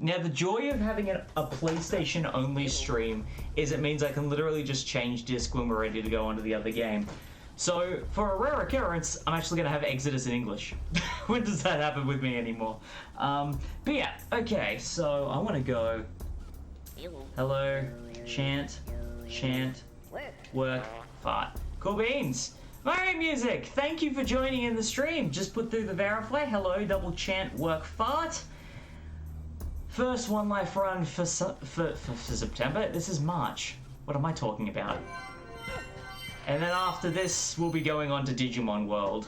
Now, the joy of having a PlayStation-only stream is it means I can literally just change disc when we're ready to go on to the other game. So, for a rare occurrence, I'm actually going to have Exoddus in English. When does that happen with me anymore? But yeah, okay, so I want to go... Hello, chant, work, fart. Cool beans! Mario Music, thank you for joining in the stream. Just put through the verify. Hello, double chant, work, fart. First one life run for September. This is March. What am I talking about? And then after this, we'll be going on to Digimon World.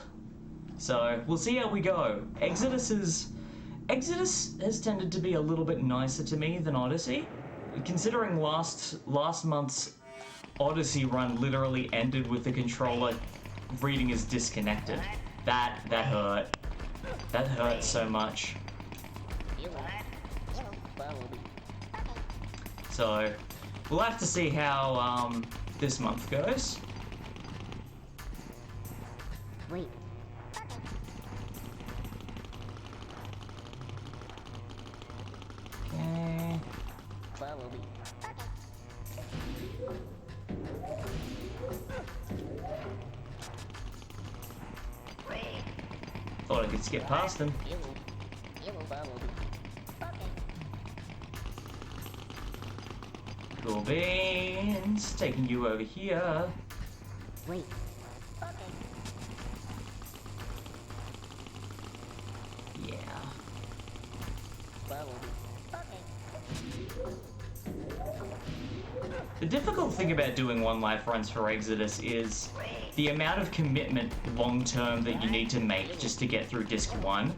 So we'll see how we go. Exoddus has tended to be a little bit nicer to me than Odyssey, considering last month's Odyssey run literally ended with the controller reading as disconnected. That hurt. That hurt so much. So we'll have to see how this month goes. Wait. Okay. Follow me. Thought I could skip past them. Cool beans. Taking you over here. Wait. Yeah. The difficult thing about doing one life runs for Exoddus is the amount of commitment long term that you need to make just to get through disc 1.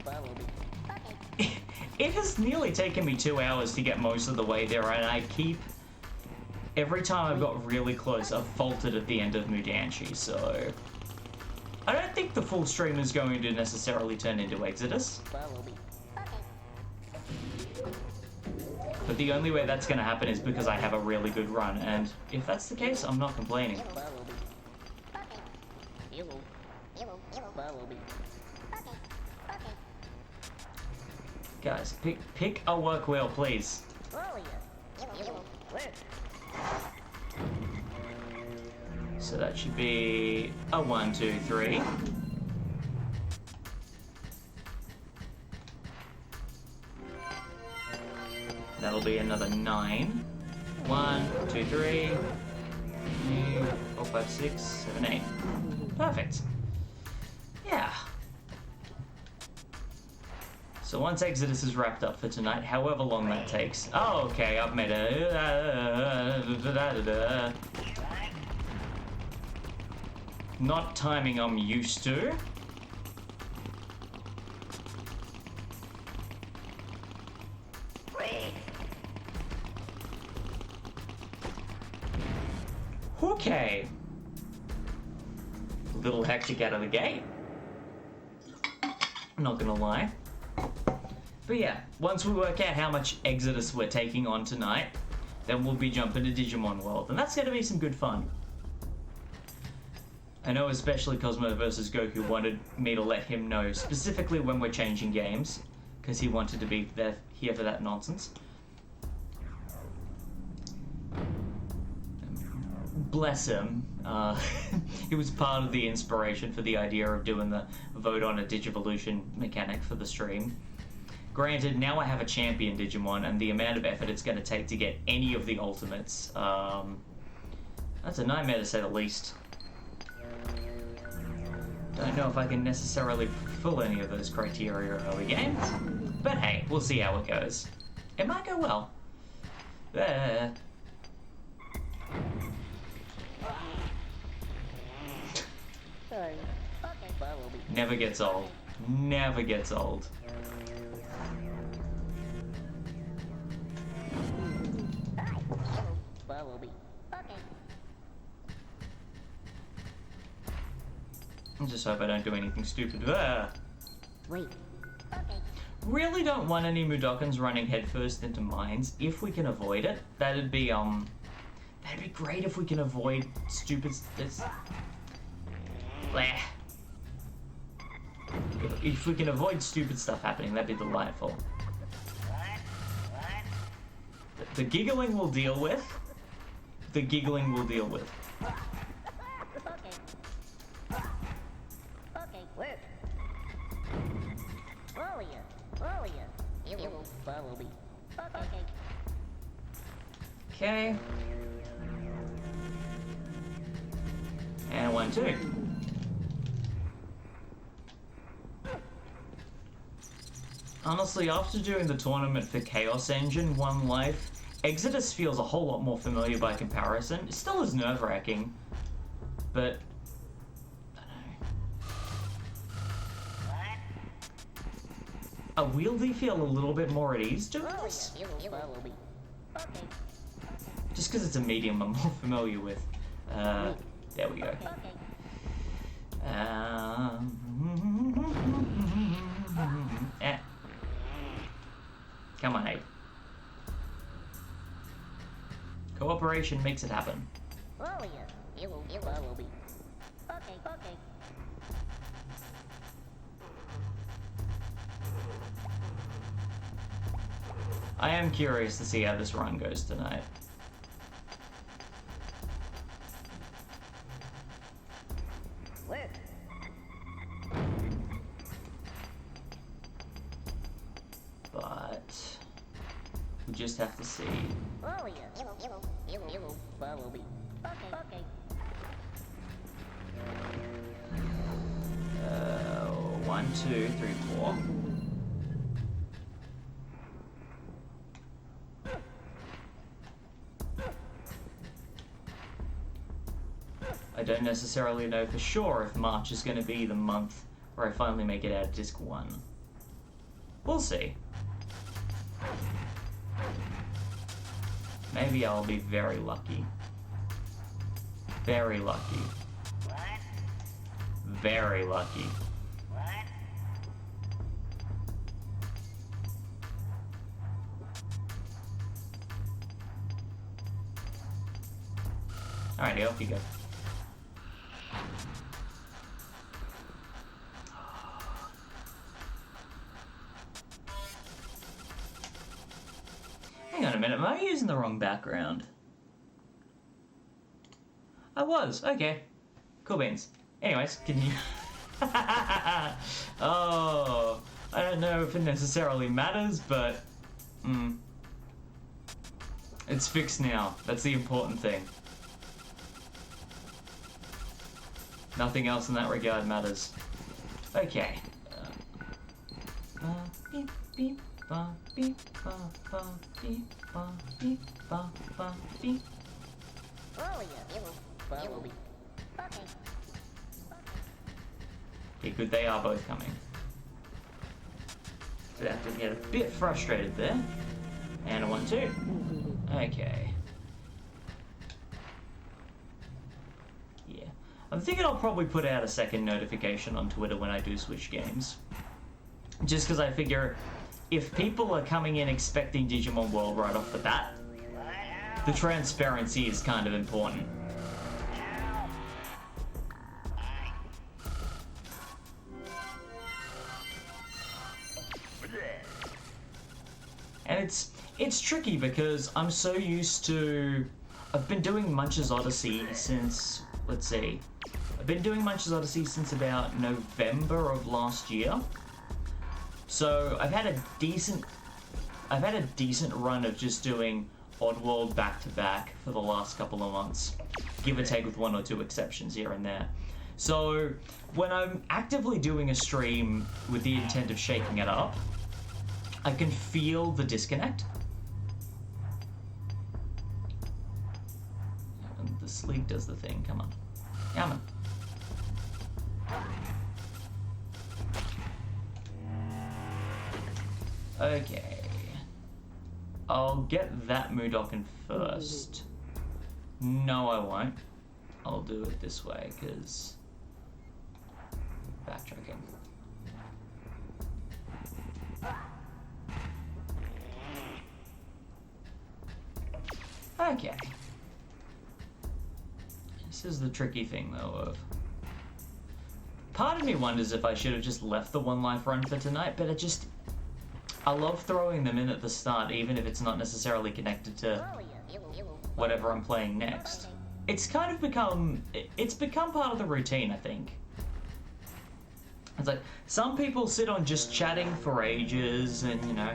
It has nearly taken me 2 hours to get most of the way there, and I keep... Every time I've got really close, I've faltered at the end of Mudanshi, so... I don't think the full stream is going to necessarily turn into Exoddus. But the only way that's going to happen is because I have a really good run, and if that's the case, I'm not complaining. Guys, pick a work wheel, please. So that should be a 1, 2, 3. That'll be another 9. 1, 2, 3, 4, 5, 6, 7, 8. Perfect. Yeah. So once Exoddus is wrapped up for tonight, however long that takes. Oh, okay, I've made a... Not timing I'm used to. Okay. A little hectic out of the gate. I'm not gonna lie. But yeah, once we work out how much Exoddus we're taking on tonight, then we'll be jumping to Digimon World, and that's gonna be some good fun. I know especially Cosmo vs. Goku wanted me to let him know specifically when we're changing games, because he wanted to be here for that nonsense. Bless him. He was part of the inspiration for the idea of doing the vote on a Digivolution mechanic for the stream. Granted, now I have a champion Digimon, and the amount of effort it's going to take to get any of the ultimates, that's a nightmare to say the least. Don't know if I can necessarily fulfill any of those criteria early game, but hey, we'll see how it goes. It might go well. Never gets old. Never gets old. I just hope I don't do anything stupid. Wait. Really don't want any Mudokons running headfirst into mines. If we can avoid it, that'd be great if we can avoid stupid If we can avoid stupid stuff happening, that'd be delightful. the giggling we'll deal with. The giggling we'll deal with. Okay. Okay, where? Follow you. Follow you. You will follow me. Okay. Okay. And 1, 2. Honestly, after doing the tournament for Chaos Engine 1 Life, Exoddus feels a whole lot more familiar by comparison. It still is nerve-wracking, but I don't know. A wieldy feel a little bit more at ease doing this? You will follow me. Okay. Just because it's a medium I'm more familiar with. There we go. Okay. Eh. Come on, Abe. Cooperation makes it happen. Follow you. You will follow me. Okay. Okay. I am curious to see how this run goes tonight. Where? But we just have to see. Follow you. You will follow me. Okay. Okay. 1, 2, 3, 4. I don't necessarily know for sure if March is going to be the month where I finally make it out of Disc 1. We'll see. Maybe I'll be very lucky. Very lucky. What? Very lucky. What? Alrighty, off you go. Hang on a minute, am I using the wrong background? I was, okay. Cool beans. Anyways, can you... Oh, I don't know if it necessarily matters, but... It's fixed now. That's the important thing. Nothing else in that regard matters. Okay. Beep, beep, ba, beep, ba, ba, beep, ba, beep, ba, ba, beep. Follow you. You will follow me. Okay. Okay, good, they are both coming. So I have to get a bit frustrated there. And a 1, 2. Okay. Yeah. I'm thinking I'll probably put out a second notification on Twitter when I do switch games. Just because I figure if people are coming in expecting Digimon World right off the bat, the transparency is kind of important. And it's tricky because I'm so used to... I've been doing Munch's Odyssey since... Let's see. I've been doing Munch's Odyssey since about November of last year. So I've had a decent run of just doing Oddworld back to back for the last couple of months. Give or take with 1 or 2 exceptions here and there. So when I'm actively doing a stream with the intent of shaking it up, I can feel the disconnect. And the sleep does the thing, come on. Come on. Okay. I'll get that Mudokon first. No, I won't. I'll do it this way, because... backtracking. Okay. This is the tricky thing, though, of... Part of me wonders if I should have just left the 1 life run for tonight, but I love throwing them in at the start, even if it's not necessarily connected to whatever I'm playing next. It's kind of become part of the routine, I think. It's like, some people sit on just chatting for ages and, you know,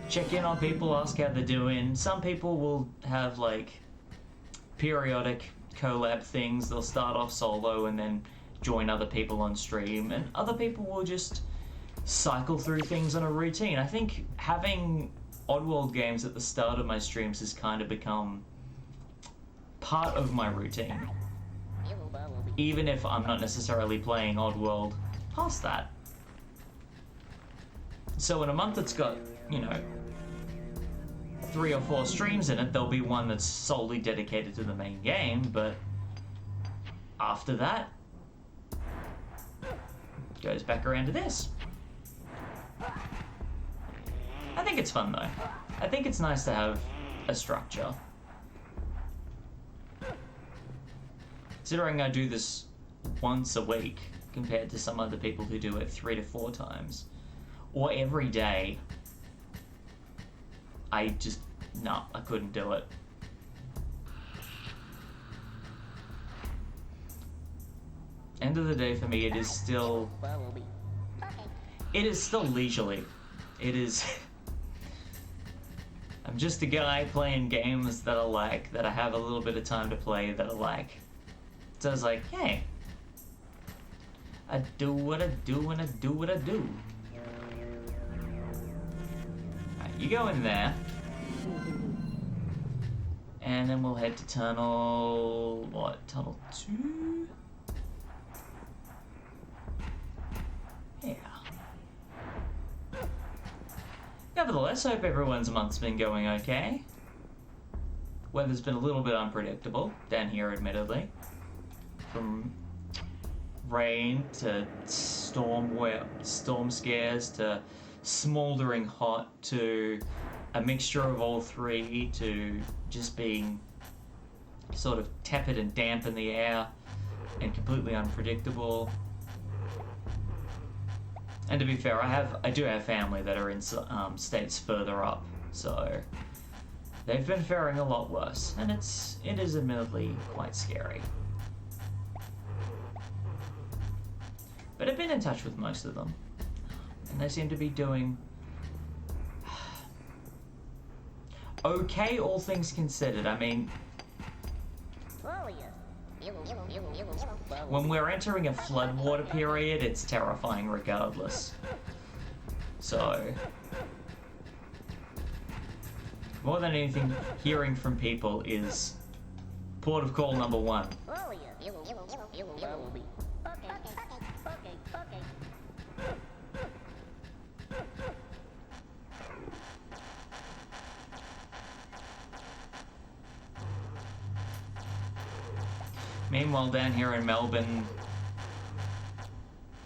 check in on people, ask how they're doing. Some people will have, like, periodic collab things. They'll start off solo and then join other people on stream, and other people will just cycle through things on a routine. I think having Oddworld games at the start of my streams has kind of become part of my routine, even if I'm not necessarily playing Oddworld past that. So in a month it's got, you know, 3 or 4 streams in it. There'll be one that's solely dedicated to the main game, but after that, it goes back around to this. I think it's fun though. I think it's nice to have a structure. Considering I do this once a week compared to some other people who do it 3 to 4 times, or every day, I couldn't do it. End of the day for me, it is still leisurely. It is. I'm just a guy playing games that I like, that I have a little bit of time to play, that I like. So I was like, hey, I do what I do and I do what I do. Alright, you go in there. And then we'll head to tunnel... what? Tunnel 2? Yeah. Nevertheless, hope everyone's month's been going okay. Weather's been a little bit unpredictable down here, admittedly. From rain to storm scares to smouldering hot to a mixture of all three to just being sort of tepid and damp in the air and completely unpredictable. And to be fair, I do have family that are in states further up, so they've been faring a lot worse, and it is admittedly quite scary. But I've been in touch with most of them, and they seem to be doing okay, all things considered. I mean, when we're entering a floodwater period, it's terrifying regardless. So, more than anything, hearing from people is port of call number 1. Meanwhile, down here in Melbourne,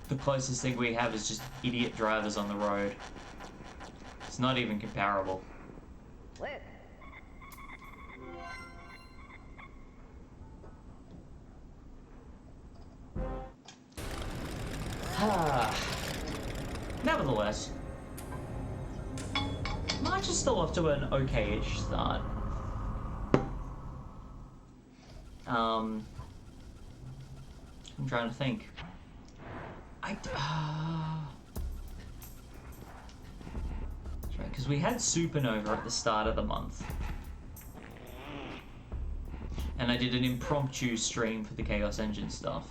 the closest thing we have is just idiot drivers on the road. It's not even comparable. Nevertheless, March is still off to an okay-ish start. I'm trying to think. Because we had Supernova at the start of the month. And I did an impromptu stream for the Chaos Engine stuff.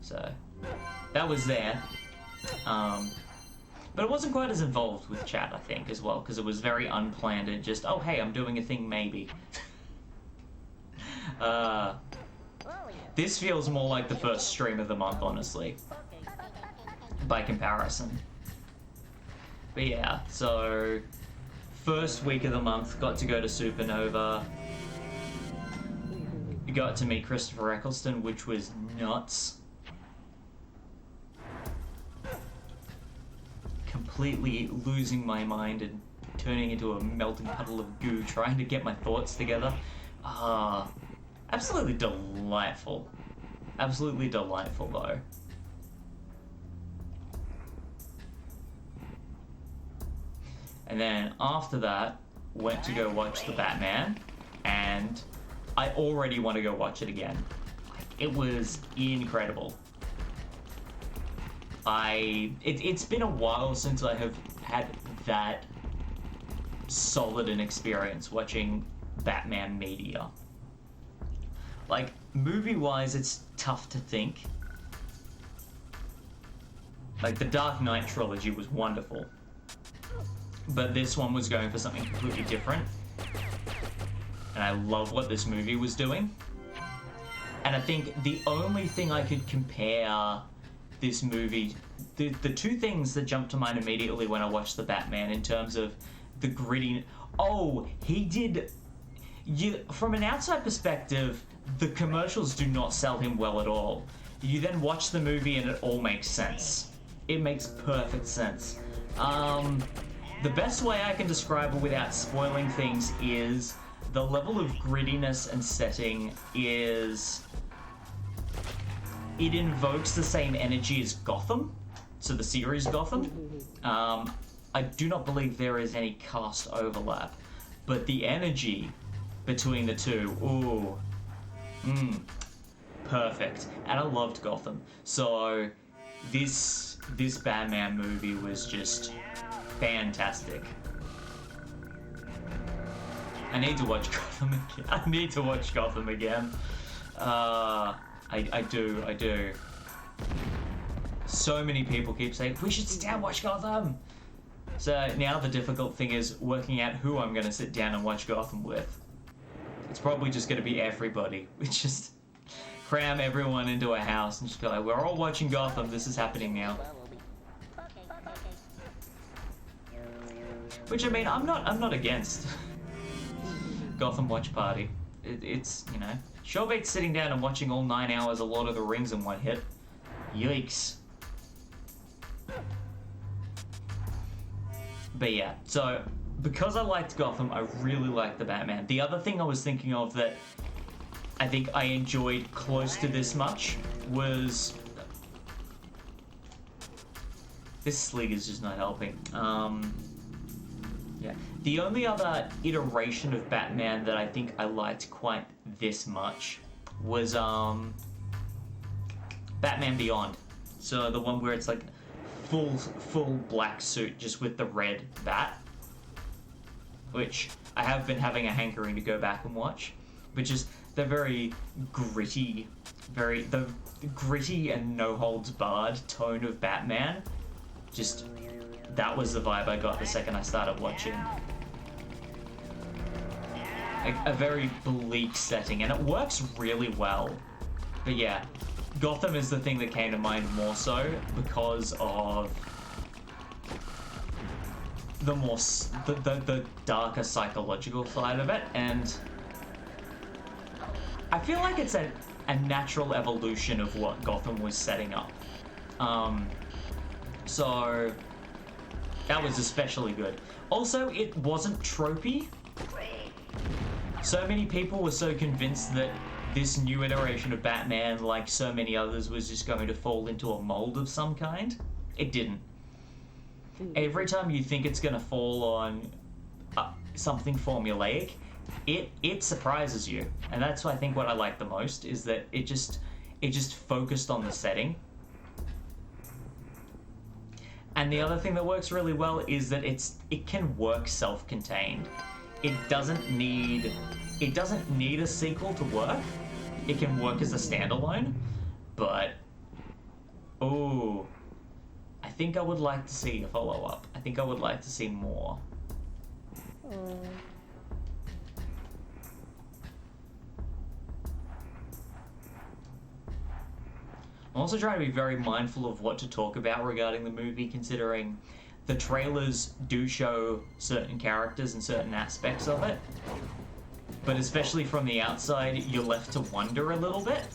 So, that was there. But it wasn't quite as involved with chat, I think, as well, because it was very unplanned and just, oh, hey, I'm doing a thing, maybe. This feels more like the first stream of the month, honestly, by comparison. But yeah, so first week of the month, got to go to Supernova. Got to meet Christopher Eccleston, which was nuts. Completely losing my mind and turning into a melting puddle of goo, trying to get my thoughts together. Absolutely delightful. Absolutely delightful, though. And then after that, went to go watch The Batman, and I already want to go watch it again. It was incredible. It's been a while since I have had that solid an experience watching Batman media. Like, movie-wise, it's tough to think. Like, the Dark Knight trilogy was wonderful. But this one was going for something completely different. And I love what this movie was doing. And I think the only thing I could compare this movie... The two things that jumped to mind immediately when I watched The Batman in terms of the gritty... Oh, he did... From an outside perspective, the commercials do not sell him well at all. You then watch the movie and it all makes sense. It makes perfect sense. The best way I can describe it without spoiling things is the level of grittiness and setting is... It invokes the same energy as Gotham, so the series Gotham. I do not believe there is any cast overlap, but the energy between the two, perfect. And I loved Gotham. So this Batman movie was just fantastic. I need to watch Gotham again. I need to watch Gotham again. I do. So many people keep saying, we should sit down and watch Gotham. So now the difficult thing is working out who I'm going to sit down and watch Gotham with. It's probably just going to be everybody. We just cram everyone into a house and just go like, we're all watching Gotham, this is happening now. Which, I mean, I'm not against Gotham watch party. It's, you know, sure beats sitting down and watching all 9 hours of Lord of the Rings in one hit. Yikes. But yeah, so because I liked Gotham, I really liked the Batman. The other thing I was thinking of that I think I enjoyed close to this much was... This sleek is just not helping. Yeah. The only other iteration of Batman that I think I liked quite this much was Batman Beyond. So the one where it's like full black suit just with the red bat, which I have been having a hankering to go back and watch, which is the very gritty, the gritty and no holds barred tone of Batman. Just, that was the vibe I got the second I started watching. A very bleak setting, and it works really well. But yeah, Gotham is the thing that came to mind more so because of the darker psychological side of it, and I feel like it's a natural evolution of what Gotham was setting up. So that was especially good. Also, it wasn't tropey. So many people were so convinced that this new iteration of Batman, like so many others, was just going to fall into a mold of some kind. It didn't. Every time you think it's going to fall on something formulaic, it surprises you. And that's I think what I like the most, is that it just focused on the setting. And the other thing that works really well is that it can work self-contained. It doesn't need a sequel to work. It can work as a standalone, but I think I would like to see a follow-up. I think I would like to see more. I'm also trying to be very mindful of what to talk about regarding the movie, considering the trailers do show certain characters and certain aspects of it, but especially from the outside, you're left to wonder a little bit,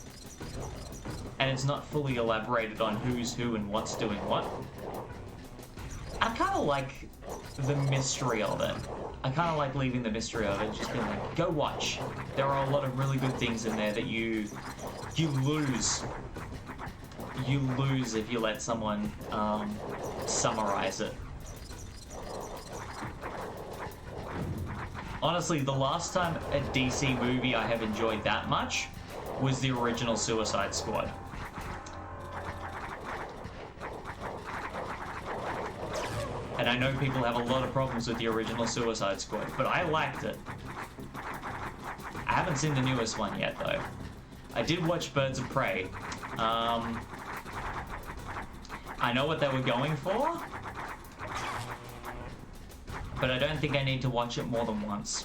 and it's not fully elaborated on who's who and what's doing what. I kind of like the mystery of it. I kind of like leaving the mystery of it, just being like, go watch. There are a lot of really good things in there that you lose. You lose if you let someone summarize it. Honestly, the last time a DC movie I have enjoyed that much was the original Suicide Squad. And I know people have a lot of problems with the original Suicide Squad, but I liked it. I haven't seen the newest one yet, though. I did watch Birds of Prey. I know what they were going for, but I don't think I need to watch it more than once.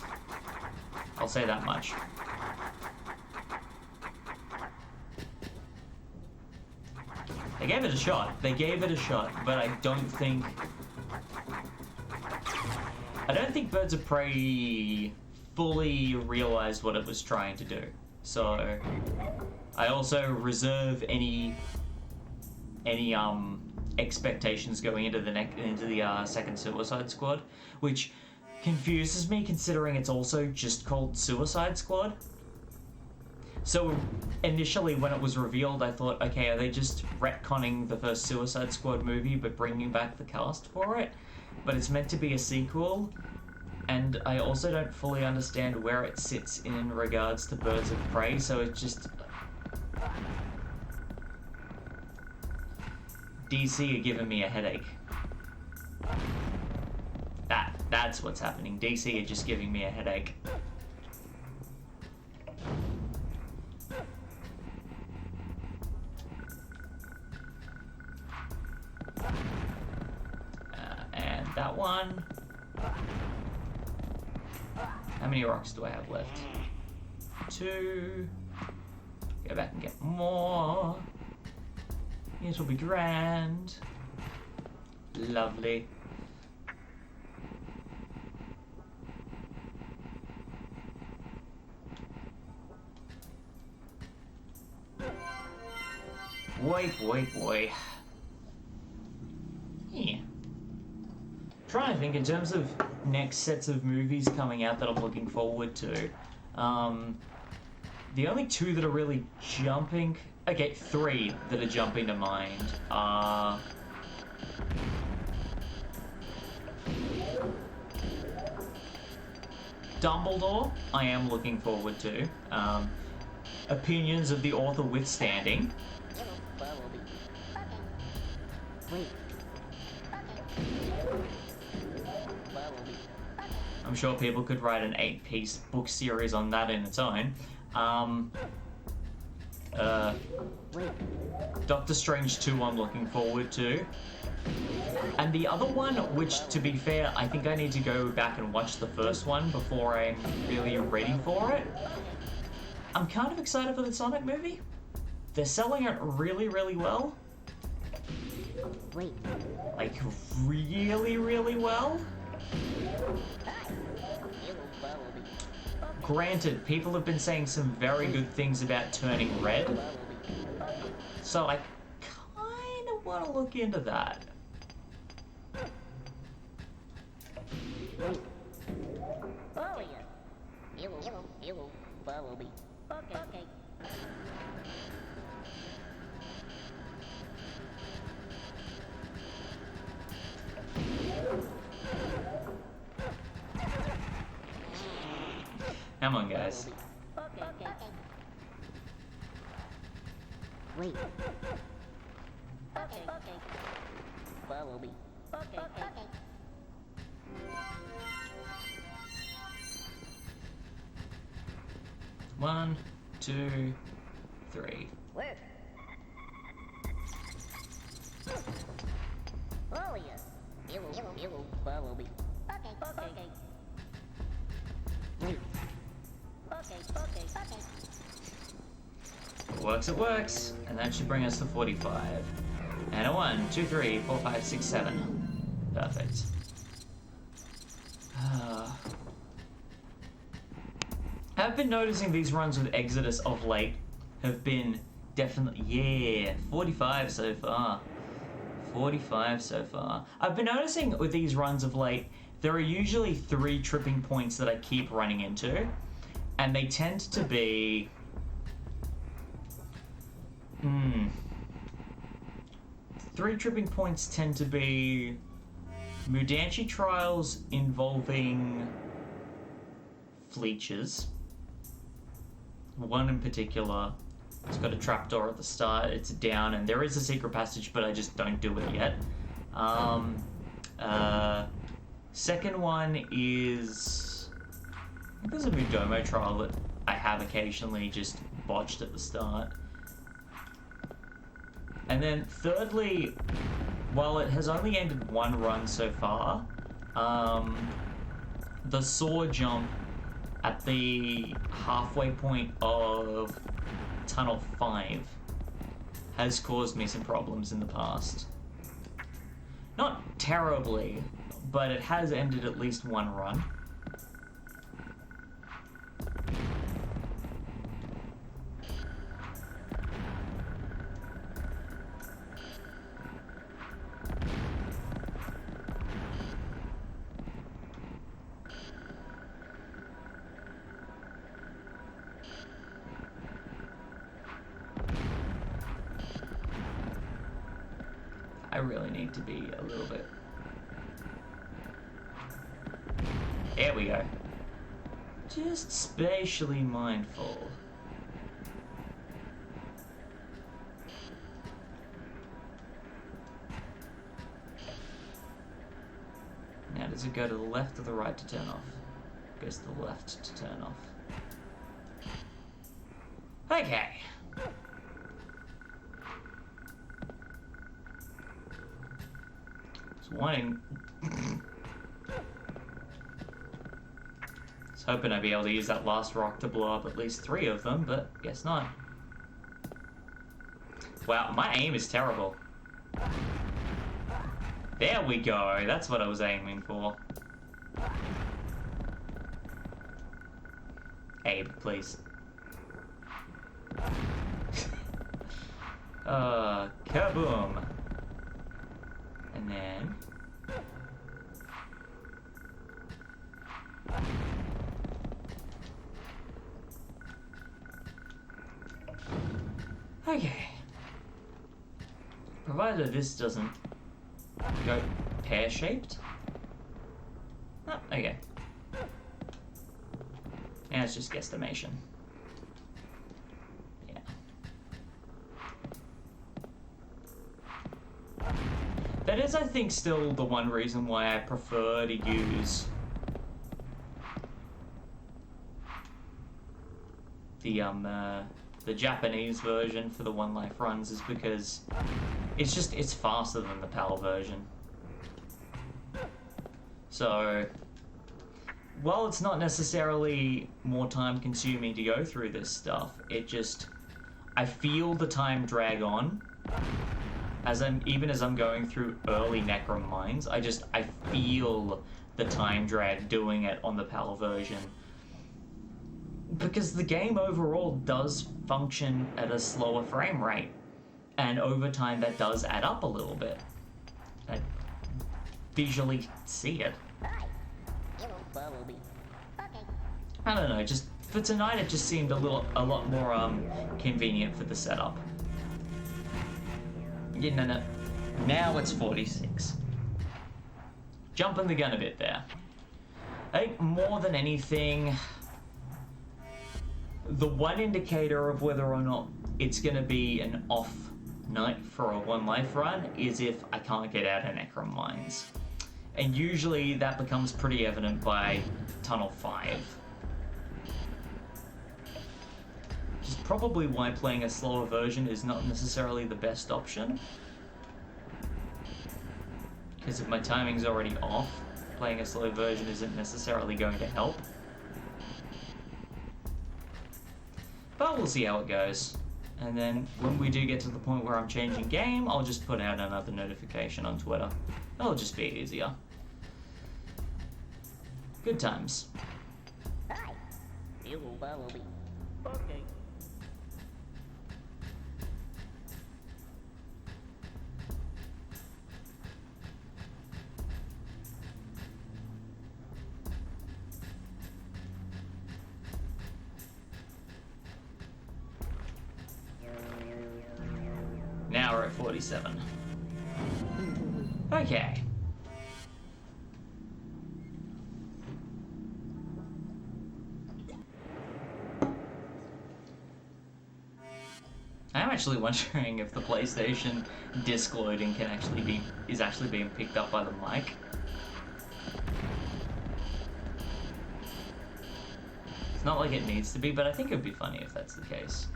I'll say that much. They gave it a shot. They gave it a shot, but I don't think Birds of Prey fully realized what it was trying to do. So I also reserve any expectations going into the second Suicide Squad, which confuses me considering it's also just called Suicide Squad. So initially when it was revealed, I thought, okay, are they just retconning the first Suicide Squad movie but bringing back the cast for it? But it's meant to be a sequel, and I also don't fully understand where it sits in regards to Birds of Prey, so it just... DC are giving me a headache. That's what's happening. DC are just giving me a headache. And that one. How many rocks do I have left? 2. Go back and get more. It'll be grand. Lovely. Boy. Yeah. Trying to think in terms of next sets of movies coming out that I'm looking forward to. The only 2 that are really jumping... Okay, 3 that are jumping to mind are... Dumbledore, I am looking forward to. Opinions of the author withstanding. I'm sure people could write an 8-piece book series on that in its own. Doctor Strange 2 I'm looking forward to. And the other one, which to be fair, I think I need to go back and watch the first one before I'm really ready for it. I'm kind of excited for the Sonic movie. They're selling it really, really well. Like, really, really well. Granted, people have been saying some very good things about Turning Red. So I kind of want to look into that. Oh yeah. You will follow me. Okay. Come on, guys. Okay. Wait. Okay. Follow me. Okay. 1, 2, 3. Where? Oh yeah. You will follow me. Okay. Wait. Okay. It works. And that should bring us to 45. And a 1, 2, 3, 4, 5, 6, 7. Perfect. I've been noticing these runs with Exoddus of late have been definitely... Yeah, 45 so far. 45 so far. I've been noticing with these runs of late, there are usually 3 tripping points that I keep running into. And they tend to be... 3 tripping points tend to be Mudanchi trials involving Fleeches. One in particular, it's got a trapdoor at the start, it's down, and there is a secret passage, but I just don't do it yet. Second one is... I think there's a Mudomo trial that I have occasionally just botched at the start. And then thirdly, while it has only ended one run so far, the saw jump at the halfway point of Tunnel 5 has caused me some problems in the past. Not terribly, but it has ended at least one run. I really need to be a little bit... There we go. Just spatially mindful. Now, does it go to the left or the right to turn off? It goes to the left to turn off. Okay. Wanting. I was hoping I'd be able to use that last rock to blow up at least 3 of them, but guess not. Wow, my aim is terrible. There we go, that's what I was aiming for. Abe, please. Kaboom. And then... Okay. Provided this doesn't go pear-shaped. Oh, okay. Yeah, it's just guesstimation. Yeah. That is, I think, still the one reason why I prefer to use the Japanese version for the one life runs, is because it's faster than the PAL version. So while it's not necessarily more time consuming to go through this stuff, I feel the time drag on even as I'm going through early Necrum Mines. I feel the time drag doing it on the PAL version, because the game overall does function at a slower frame rate, and over time that does add up a little bit. I visually see it. I don't know, just for tonight it just seemed a lot more convenient for the setup. Yeah, no. Now it's 46. Jumping the gun a bit there. I think more than anything, the one indicator of whether or not it's going to be an off night for a one life run is if I can't get out of Necrum Mines. And usually that becomes pretty evident by Tunnel 5. Which is probably why playing a slower version is not necessarily the best option. Because if my timing's already off, playing a slow version isn't necessarily going to help. But we'll see how it goes. And then when we do get to the point where I'm changing game, I'll just put out another notification on Twitter. It'll just be easier. Good times. Hi. You will follow me. Okay. Now we're at 47. Okay. I'm actually wondering if the PlayStation disc loading is actually being picked up by the mic. It's not like it needs to be, but I think it would be funny if that's the case.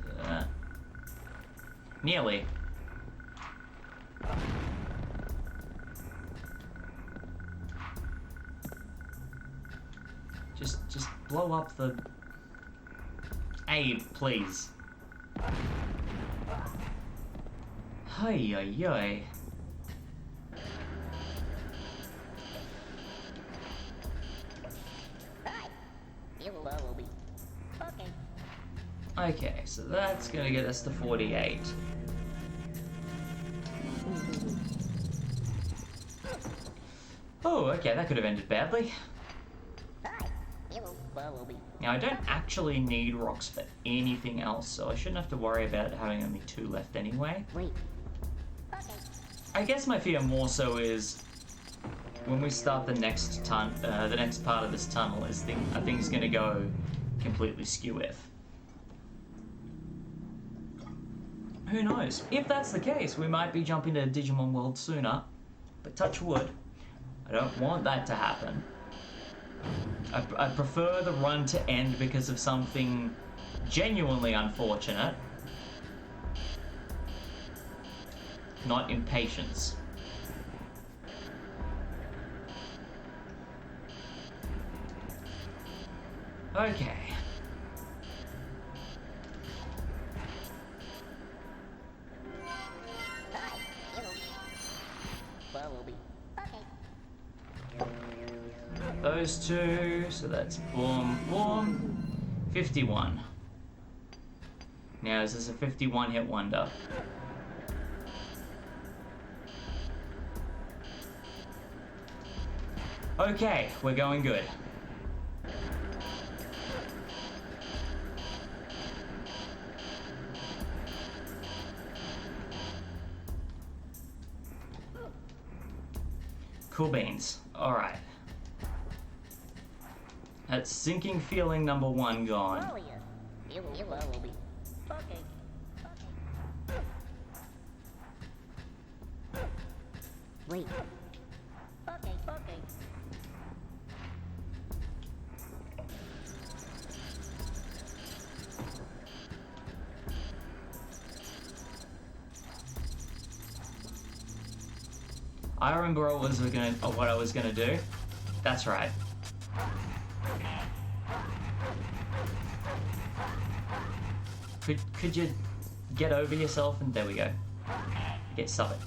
Nearly. Just blow up the... Abe, please. Hi, ay. Okay, so that's gonna get us to 48. Oh, okay, that could have ended badly. Now, I don't actually need rocks for anything else, so I shouldn't have to worry about having only 2 left anyway. I guess my fear more so is when we start the next part of this tunnel, are things gonna go completely skew-if? Who knows? If that's the case, we might be jumping to Digimon World sooner, but touch wood, I don't want that to happen. I prefer the run to end because of something genuinely unfortunate, not impatience. Okay. Those 2, so that's boom, boom. 51. Now, is this a 51 hit wonder? Okay, we're going good. Cool beans. Alright. That's sinking feeling number 1 gone. Wait. I remember what I was gonna do. That's right. Could you get over yourself? And there we go. Get sub it.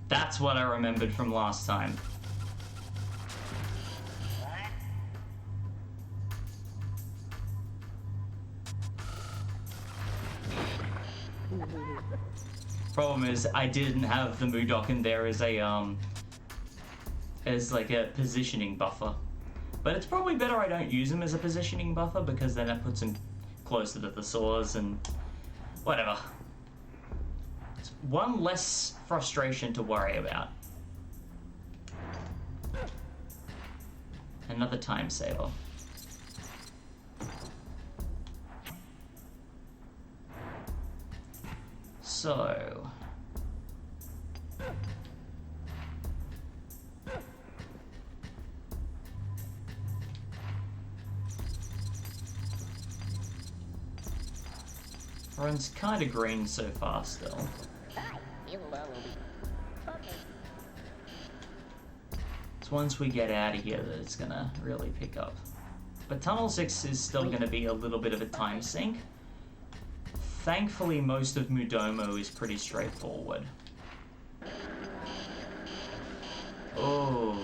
That's what I remembered from last time. Problem is, I didn't have the Mudokon there as like a positioning buffer. But it's probably better I don't use him as a positioning buffer, because then that puts him closer to the saws and whatever. It's one less frustration to worry about. Another time saver. So... runs kind of green so far still. It's once we get out of here that it's gonna really pick up. But Tunnel 6 is still gonna be a little bit of a time sink. Thankfully, most of Mudomo is pretty straightforward. Oh.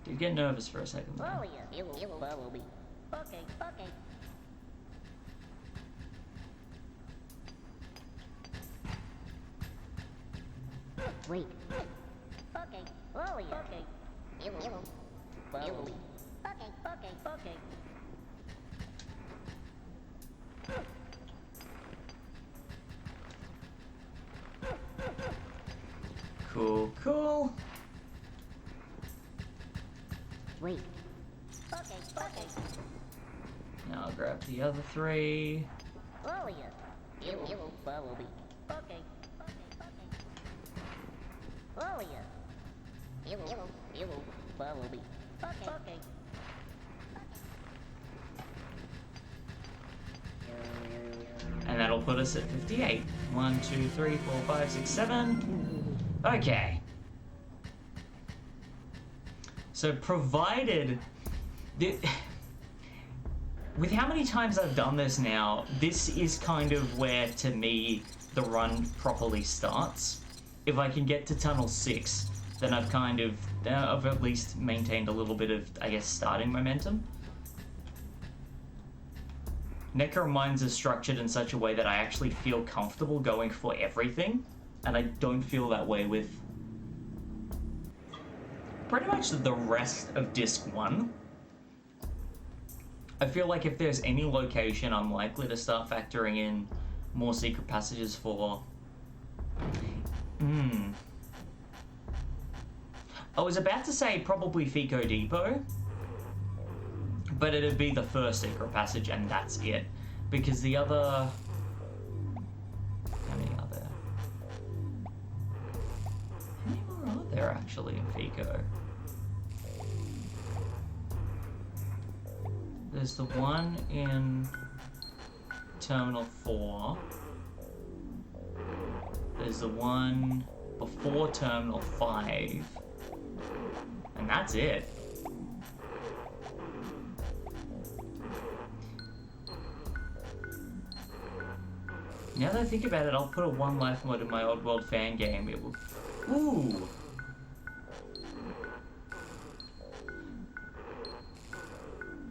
Did get nervous for a second there. Oh yeah, you will follow me. Okay. Wait. Earlier. Okay. You will follow me. Okay. Cool. Wait. Okay. Now I'll grab the other 3. Earlier. You will follow me. Okay. Earlier. You will follow me. Okay. And that'll put us at 58. 1, 2, 3, 4, 5, 6, 7. Okay. So provided... With how many times I've done this now, this is kind of where, to me, the run properly starts. If I can get to Tunnel 6, then I've kind of... I've at least maintained a little bit of, I guess, starting momentum. Necrum Mines is structured in such a way that I actually feel comfortable going for everything, and I don't feel that way with pretty much the rest of Disc 1. I feel like if there's any location I'm likely to start factoring in more secret passages for... I was about to say probably Fico Depot, but it'd be the first secret passage and that's it. Because the other... How many are there? How many more are there actually in Fico? There's the one in Terminal 4. There's the one before Terminal 5. And that's it. Now that I think about it, I'll put a 1 life mod in my Oddworld fan game. It will... Ooh!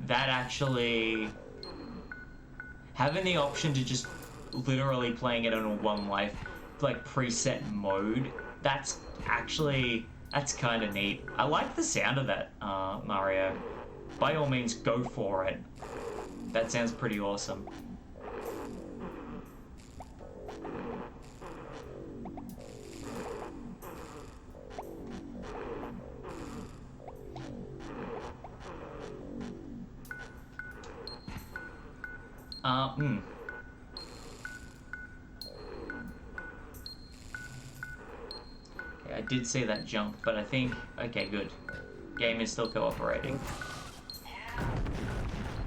That actually... Having the option to just literally playing it on a 1 life, like, preset mode, that's actually... That's kind of neat. I like the sound of that, Mario. By all means, go for it. That sounds pretty awesome. Okay, I did see that jump, but I think... Okay, good. Game is still cooperating.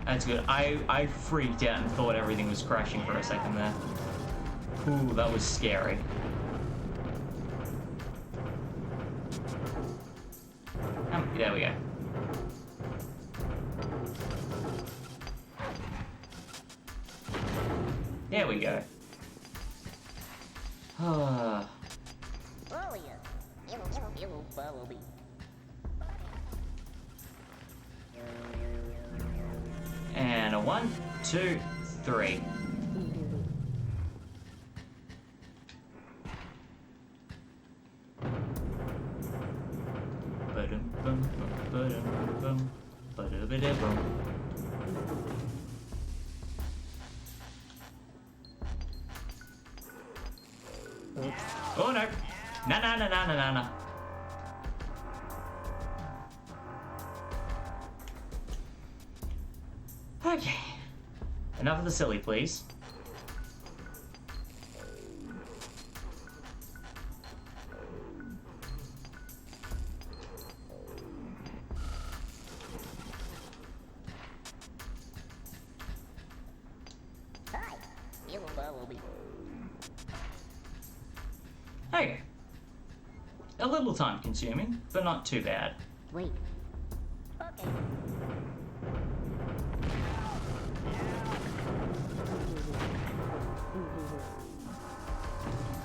That's good. I freaked out and thought everything was crashing for a second there. Ooh, that was scary. There we go. There we go. Earlier. You will follow me. And a 1, 2, 3. Oh no! No. Okay. Enough of the silly, please. Hi. You will follow me. Okay. A little time consuming, but not too bad. Wait. Okay.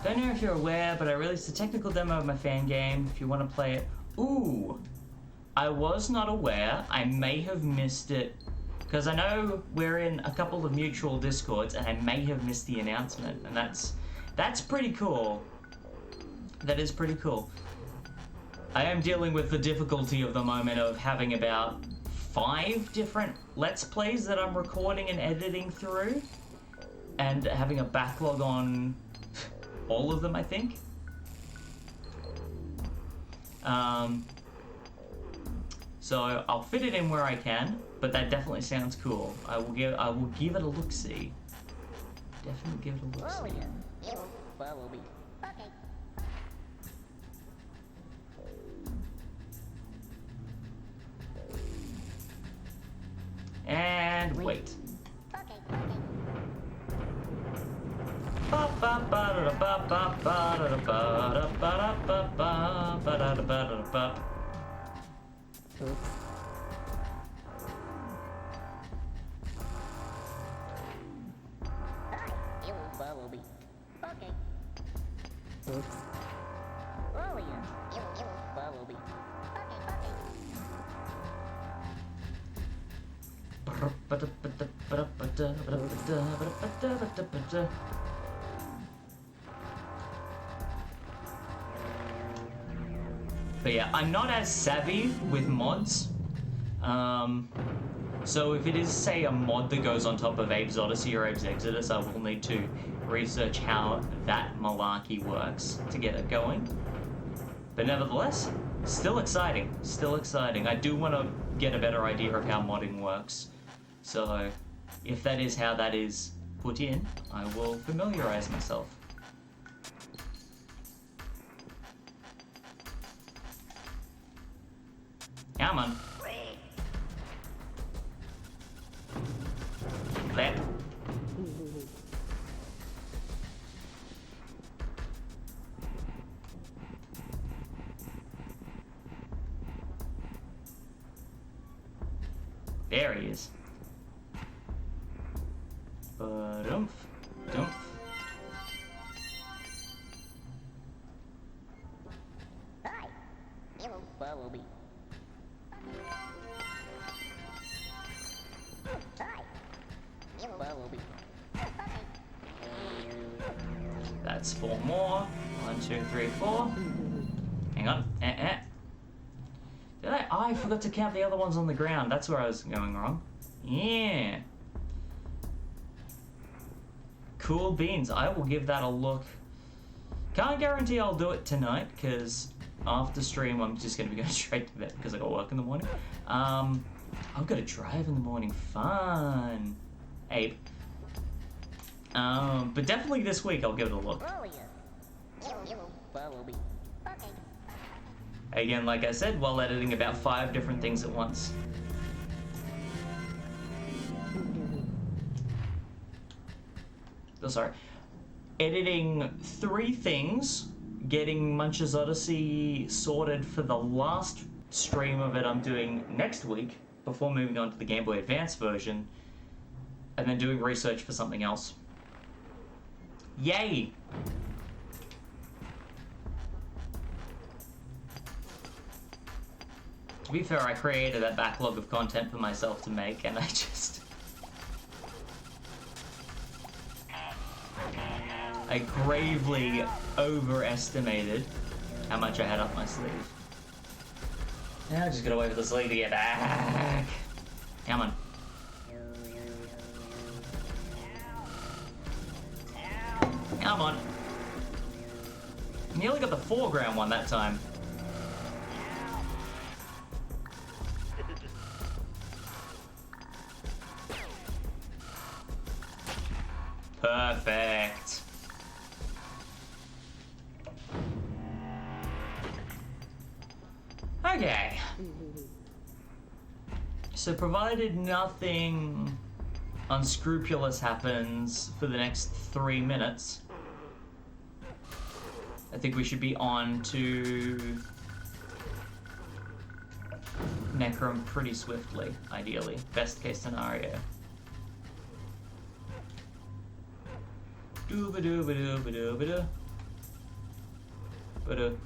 Don't know if you're aware, but I released a technical demo of my fan game if you want to play it. Ooh! I was not aware. I may have missed it. Because I know we're in a couple of mutual Discords, and I may have missed the announcement. And that's pretty cool. That is pretty cool. I am dealing with the difficulty of the moment of having about 5 different Let's Plays that I'm recording and editing through, and having a backlog on all of them, I think. So I'll fit it in where I can, but that definitely sounds cool. I will give it a look-see. Definitely give it a look-see. Oh, yeah. You will follow me. Okay. And wait. Okay. Oops. Hi. You will follow me. Okay. Oops. Oh, yeah. You will follow me. But yeah, I'm not as savvy with mods. So if it is, say, a mod that goes on top of Abe's Odyssey or Abe's Exoddus, I will need to research how that malarkey works to get it going. But nevertheless, still exciting. Still exciting. I do want to get a better idea of how modding works. So if that is how that is put in, I will familiarize myself. Come on. Left. There he is. Ba-dumph, dumph. Hi. You will follow me. Hi. You will follow me. That's 4 more. 1, 2, 3, 4. Hang on. Did I? Oh, I forgot to count the other ones on the ground. That's where I was going wrong. Yeah. Cool beans. I will give that a look. Can't guarantee I'll do it tonight, because after stream I'm just going to be going straight to bed because I got work in the morning. I've got to drive in the morning. Fun. Abe. But definitely this week I'll give it a look. Oh, yeah. You will follow me. Okay. Again, like I said, while editing about 5 different things at once. Oh, sorry. Editing 3 things, getting Munch's Odyssey sorted for the last stream of it I'm doing next week, before moving on to the Game Boy Advance version, and then doing research for something else. Yay! To be fair, I created that backlog of content for myself to make, and I gravely overestimated how much I had up my sleeve. Now I just gotta wait for the sleeve to get back. Come on. Come on. Nearly got the foreground one that time. Perfect. Okay. So provided nothing unscrupulous happens for the next 3 minutes, I think we should be on to Necrum pretty swiftly, ideally. Best case scenario. Dooba-dooba-dooba-dooba-doo. Ba-doo.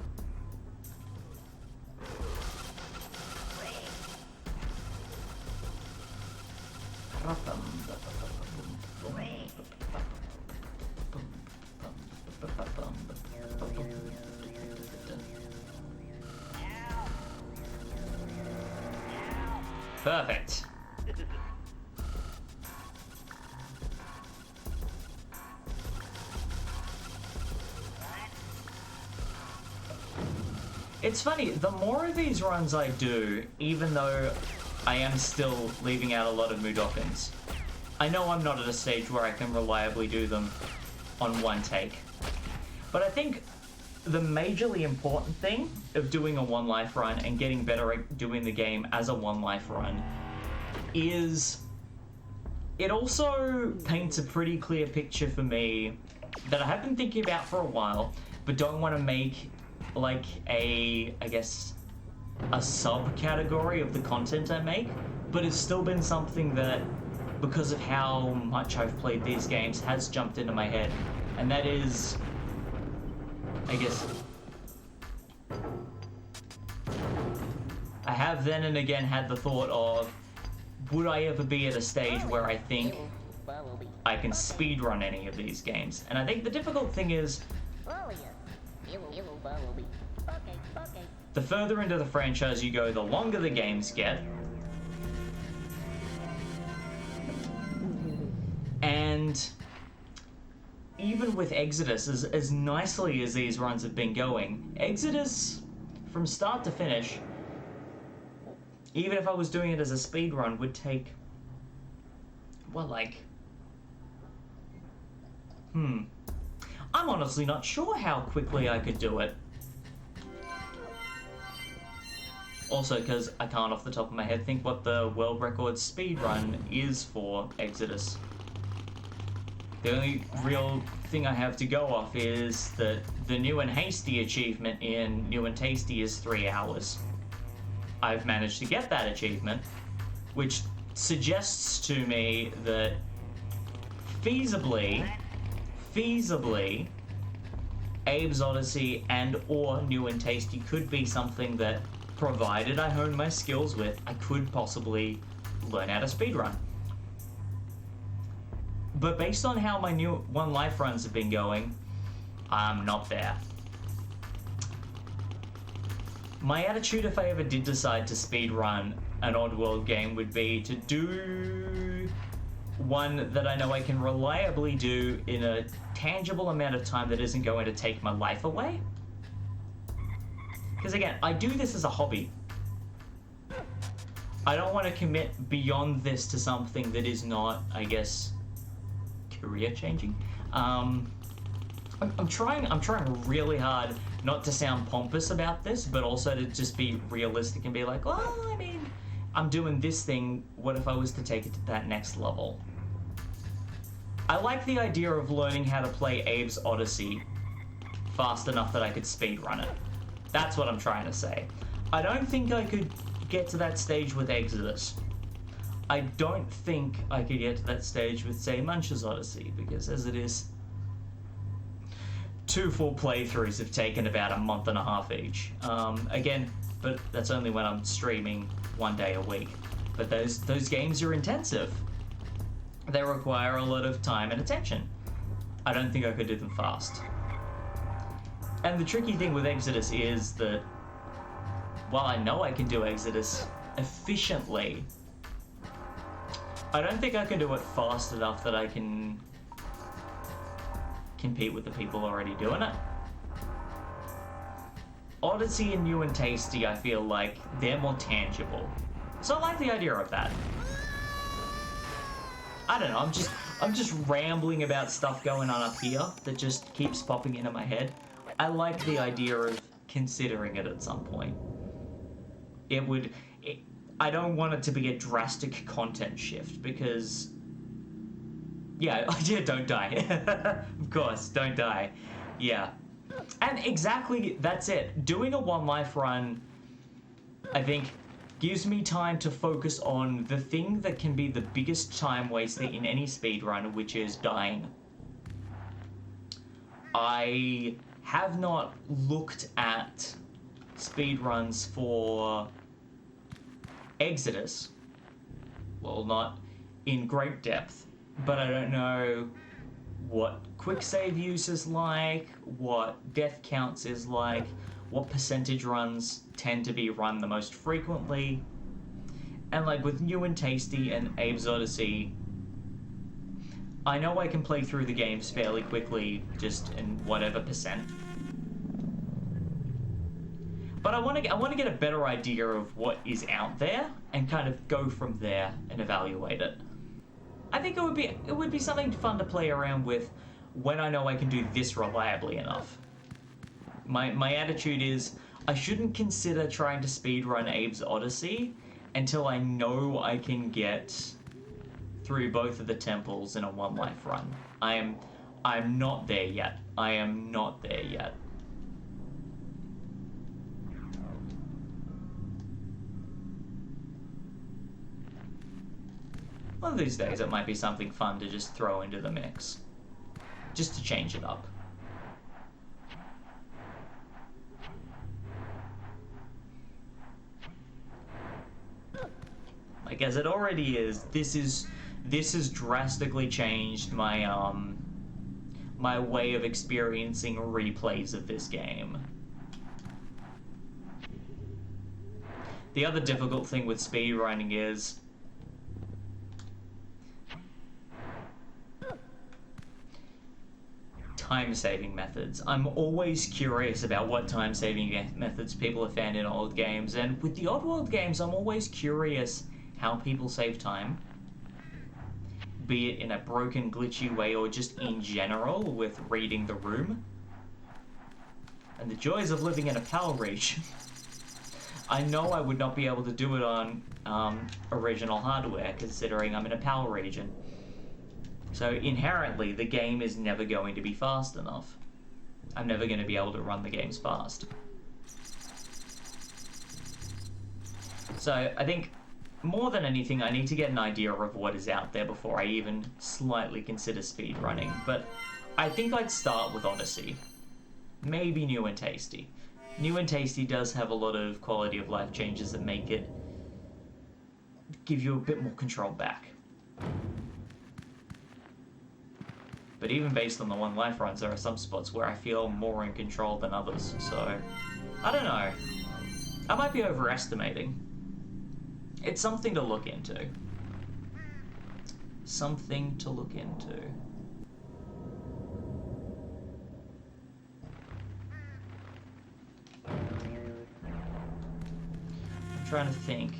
Perfect. It's funny, the more of these runs I do, even though I am still leaving out a lot of Mudokons, I know I'm not at a stage where I can reliably do them on one take. But I think the majorly important thing of doing a one life run and getting better at doing the game as a one life run is it also paints a pretty clear picture for me that I have been thinking about for a while, but don't want to make like I guess, a subcategory of the content I make, but it's still been something that, because of how much I've played these games, has jumped into my head, and that is, I guess, I have then and again had the thought of, would I ever be at a stage where I think I can speedrun any of these games? And I think the difficult thing is, the further into the franchise you go, the longer the games get. And even with Exoddus, as nicely as these runs have been going, Exoddus, from start to finish, even if I was doing it as a speed run, would take, well, like, I'm honestly not sure how quickly I could do it. Also, because I can't off the top of my head think what the world record speed run is for Exoddus. The only real thing I have to go off is that the New and Hasty achievement in New and Tasty is 3 hours. I've managed to get that achievement, which suggests to me that feasibly, Abe's Odyssey and or New and Tasty could be something that, provided I hone my skills with, I could possibly learn how to speedrun. But based on how my new one life runs have been going, I'm not there. My attitude, if I ever did decide to speedrun an Oddworld game, would be to do one that I know I can reliably do in a tangible amount of time that isn't going to take my life away. Because again, I do this as a hobby. I don't want to commit beyond this to something that is not, I guess, career changing. I'm trying really hard not to sound pompous about this, but also to just be realistic and be like, well, I mean, I'm doing this thing, what if I was to take it to that next level? I like the idea of learning how to play Abe's Odyssey fast enough that I could speedrun it. That's what I'm trying to say. I don't think I could get to that stage with Exoddus. I don't think I could get to that stage with, say, Munch's Odyssey, because as it is, 2 full playthroughs have taken about a month and a half each. Again, but that's only when I'm streaming 1 day a week. But those games are intensive. They require a lot of time and attention. I don't think I could do them fast. And the tricky thing with Exoddus is that, while I know I can do Exoddus efficiently, I don't think I can do it fast enough that I can compete with the people already doing it. Odyssey and New and Tasty, I feel like they're more tangible. So I like the idea of that. I don't know, I'm just rambling about stuff going on up here that just keeps popping into my head. I like the idea of considering it at some point. I don't want it to be a drastic content shift because, yeah, don't die. Of course, don't die. Yeah. And exactly, that's it. Doing a one life run, I think, gives me time to focus on the thing that can be the biggest time waster in any speedrun, which is dying. I have not looked at speedruns for Exoddus. Well, not in great depth, but I don't know what QuikSave use is like, what death counts is like, what percentage runs tend to be run the most frequently. And like with New and Tasty and Abe's Odyssey, I know I can play through the games fairly quickly, just in whatever percent. But I want to get a better idea of what is out there and kind of go from there and evaluate it. I think it would be something fun to play around with when I know I can do this reliably enough. My attitude is I shouldn't consider trying to speedrun Abe's Odyssey until I know I can get through both of the temples in a one life run. I'm not there yet. I am not there yet. One of these days it might be something fun to just throw into the mix. Just to change it up. Like, as it already is, this has drastically changed my my way of experiencing replays of this game. The other difficult thing with speedrunning is time-saving methods. I'm always curious about what time-saving methods people have found in old games, and with the Oddworld games, I'm always curious how people save time, be it in a broken, glitchy way or just in general with reading the room. And the joys of living in a PAL region. I know I would not be able to do it on original hardware, considering I'm in a PAL region. So inherently, the game is never going to be fast enough. I'm never going to be able to run the games fast. So I think, more than anything, I need to get an idea of what is out there before I even slightly consider speedrunning. But I think I'd start with Odyssey. Maybe New and Tasty. New and Tasty does have a lot of quality of life changes that make it give you a bit more control back. But even based on the one life runs, there are some spots where I feel more in control than others, so I don't know. I might be overestimating. It's something to look into. Something to look into. I'm trying to think.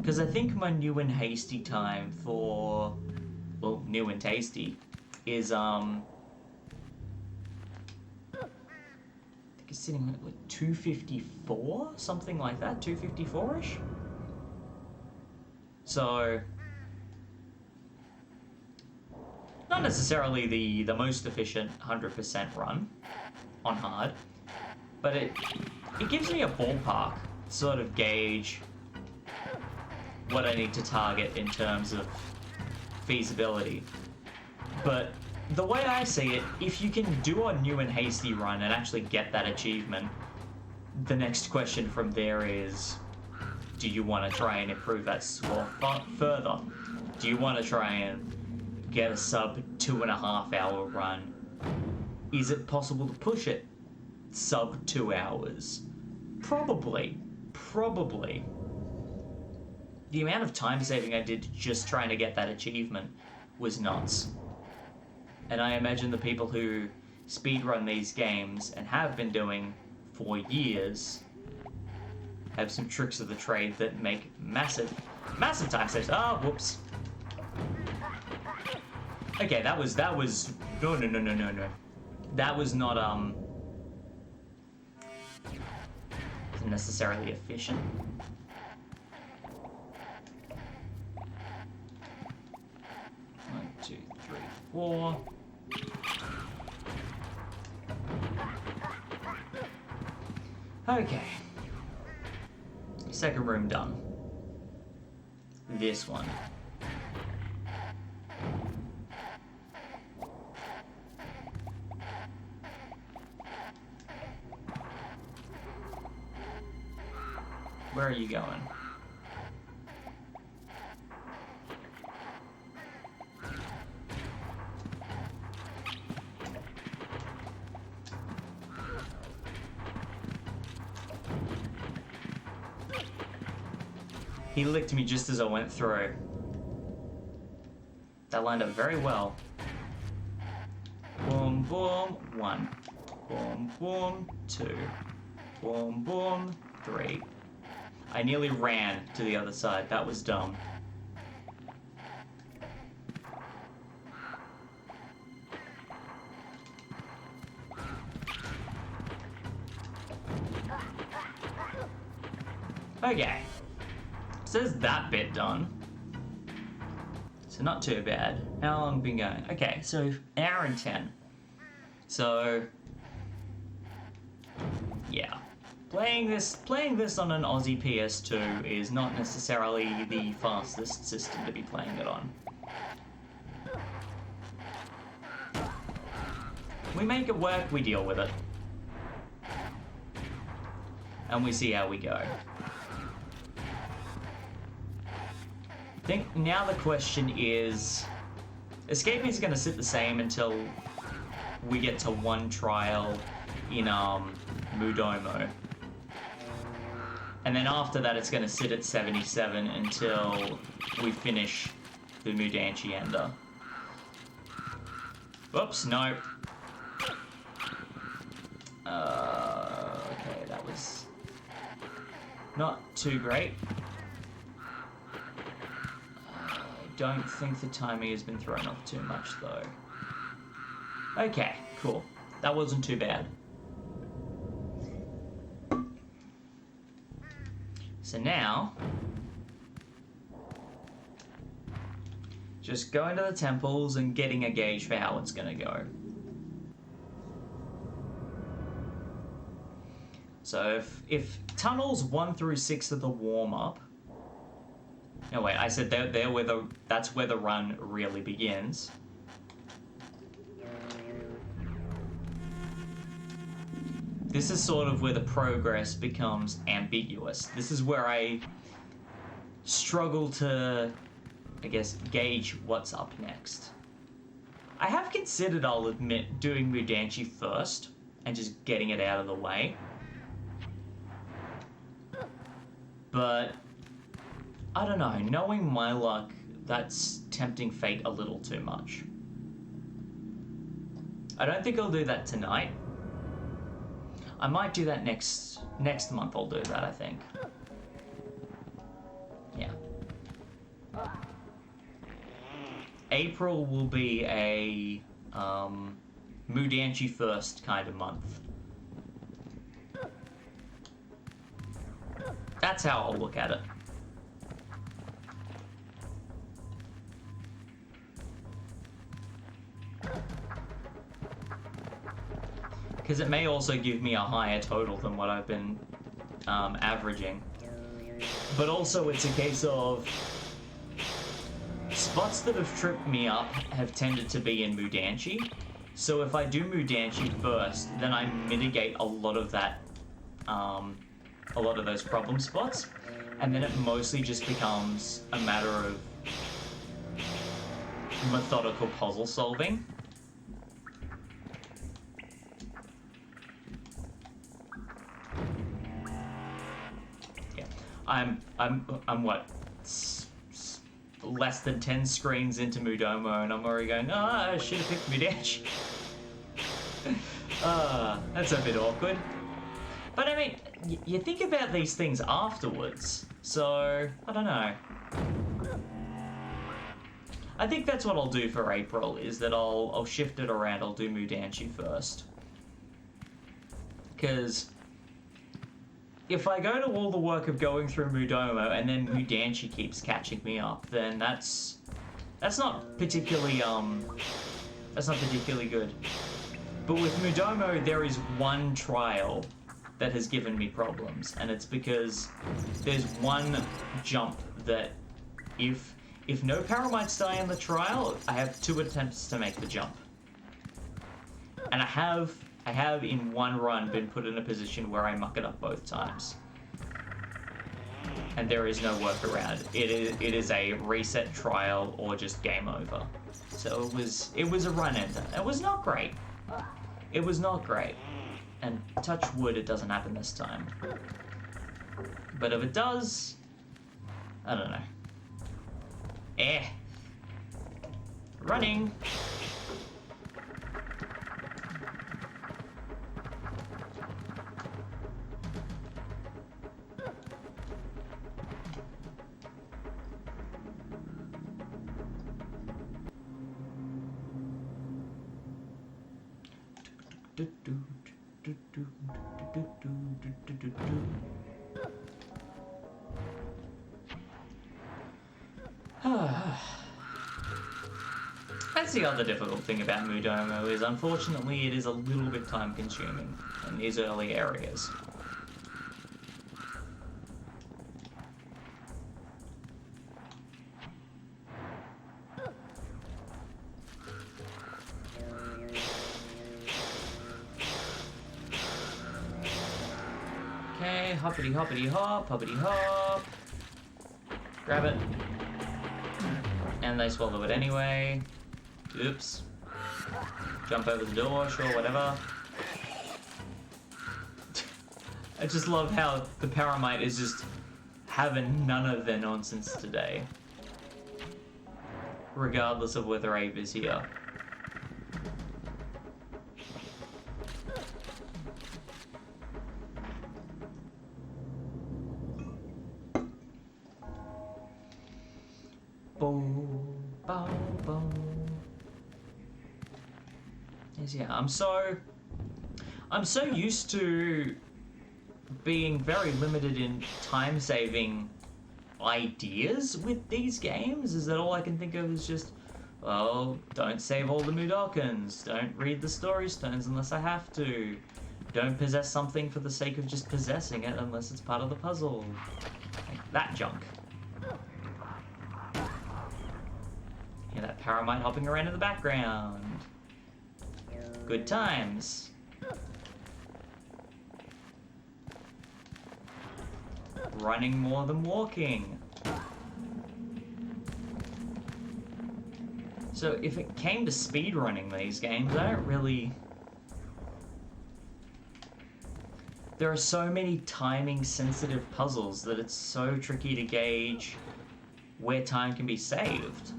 Because I think my New and Hasty time for... well, New and Tasty is, I think it's sitting at like 254, something like that, 254-ish. So, not necessarily the most efficient 100% run on hard, but it gives me a ballpark sort of gauge what I need to target in terms of feasibility. But the way I see it, if you can do a New and Hasty run and actually get that achievement, the next question from there is, do you want to try and improve that score further? Do you want to try and get a sub 2.5 hour run? Is it possible to push it sub 2 hours? Probably. The amount of time saving I did just trying to get that achievement was nuts. And I imagine the people who speedrun these games and have been doing for years have some tricks of the trade that make massive time saves. Oh, whoops. Okay, that was no. That was not necessarily efficient. 1, 2, 3, 4. Okay. Second room done. This one. Where are you going? He licked me just as I went through. That lined up very well. Boom, boom, 1. Boom, boom, 2. Boom, boom, 3. I nearly ran to the other side. That was dumb. Okay. So there's that bit done. So not too bad. How long have we been going? Okay, so hour and 10. So yeah. Playing this on an Aussie PS2 is not necessarily the fastest system to be playing it on. We make it work, we deal with it. And we see how we go. I think now the question is, escaping is going to sit the same until we get to one trial in Mudomo. And then after that it's going to sit at 77 until we finish the Mudanchi Ender. Whoops, no. Okay, that was not too great. Don't think the timing has been thrown off too much though. Okay, cool. That wasn't too bad. So now, just going to the temples and getting a gauge for how it's gonna go. So if tunnels 1 through 6 are the warm-up. No wait, I said they're where that's where the run really begins. This is sort of where the progress becomes ambiguous. This is where I struggle to, I guess, gauge what's up next. I have considered, I'll admit, doing Mudanchi first and just getting it out of the way. But I don't know, knowing my luck, that's tempting fate a little too much. I don't think I'll do that tonight. I might do that next month. I'll do that, I think. Yeah. April will be a Mudanchi first kind of month. That's how I'll look at it. Because it may also give me a higher total than what I've been averaging. But also it's a case of spots that have tripped me up have tended to be in Mudanchi. So if I do Mudanchi first, then I mitigate a lot of that, a lot of those problem spots. And then it mostly just becomes a matter of methodical puzzle solving. I'm what, less than 10 screens into Mudomo and I'm already going, I should have picked Mudanchi. That's a bit awkward. But I mean, you think about these things afterwards, so I don't know. I think that's what I'll do for April, is that I'll shift it around, I'll do Mudanchi first. Because if I go to all the work of going through Mudomo and then Mudanchi keeps catching me up, then that's not particularly good. But with Mudomo, there is one trial that has given me problems, and it's because there's one jump that if no paramites die in the trial, I have 2 attempts to make the jump. And I have in one run been put in a position where I muck it up both times. And there is no workaround. It is a reset trial or just game over. So it was a run ender. It was not great. It was not great. And touch wood, it doesn't happen this time. But if it does, I don't know. Running. That's the other difficult thing about Mudomo is, unfortunately, it is a little bit time consuming in these early areas. Okay, hoppity hoppity hop, hoppity hop. Grab it. And they swallow it anyway. Oops. Jump over the door, sure, whatever. I just love how the Paramite is just having none of their nonsense today. Regardless of whether Abe is here. Boom, bow, boom. Yeah, I'm so used to being very limited in time-saving ideas with these games, is that all I can think of is just, well, don't save all the Mudokons, don't read the story stones unless I have to, don't possess something for the sake of just possessing it unless it's part of the puzzle. Like that junk. Hear that Paramite hopping around in the background. Good times. Running more than walking. So if it came to speedrunning these games, I don't really... There are so many timing sensitive puzzles that it's so tricky to gauge where time can be saved.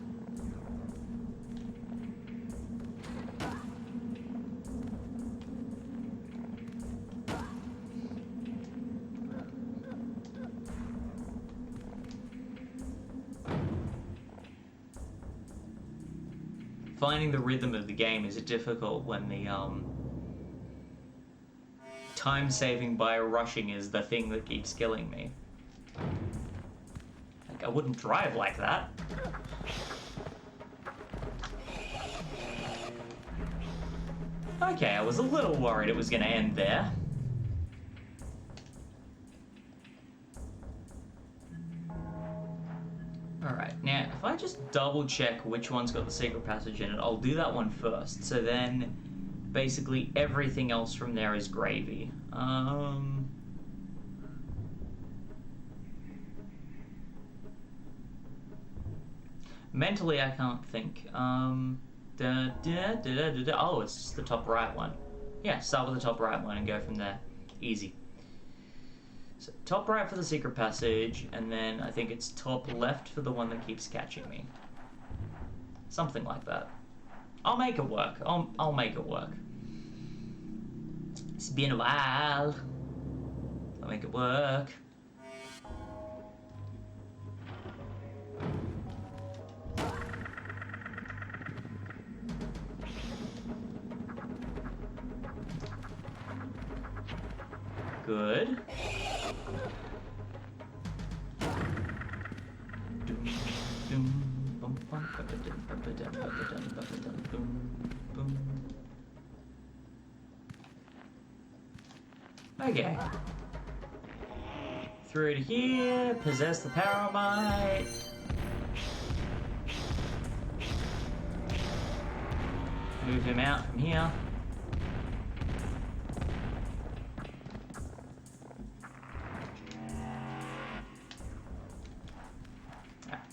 Finding the rhythm of the game is difficult when the time saving by rushing is the thing that keeps killing me. Like, I wouldn't drive like that. Okay, I was a little worried it was going to end there. Alright, now if I just double check which one's got the secret passage in it, I'll do that one first. So then basically everything else from there is gravy. Mentally I can't think. Oh, it's just the top right one. Yeah, start with the top right one and go from there. Easy. So top right for the secret passage, and then I think it's top left for the one that keeps catching me. Something like that. I'll make it work. I'll make it work. It's been a while. I'll make it work. Good. Okay. Through to here, possess the Paramite. Move him out from here.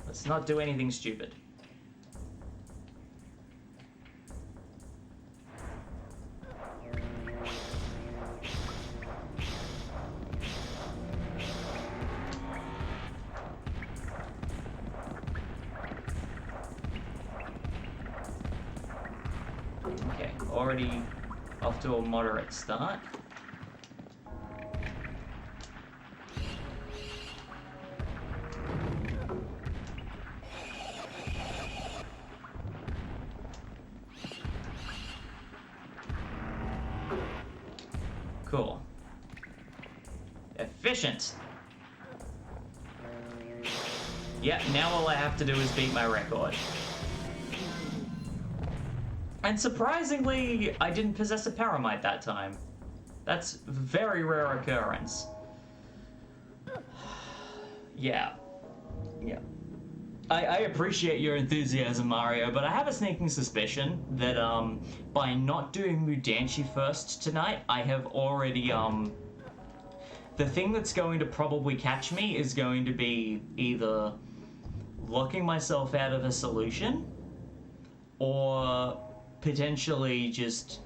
Let's not do anything stupid. Okay, already off to a moderate start. Cool. Efficient. Yep, now all I have to do is beat my record. And surprisingly, I didn't possess a paramite that time. That's a very rare occurrence. Yeah. Yeah. I appreciate your enthusiasm, Mario, but I have a sneaking suspicion that by not doing Mudanchi first tonight, I have already the thing that's going to probably catch me is going to be either locking myself out of a solution or potentially just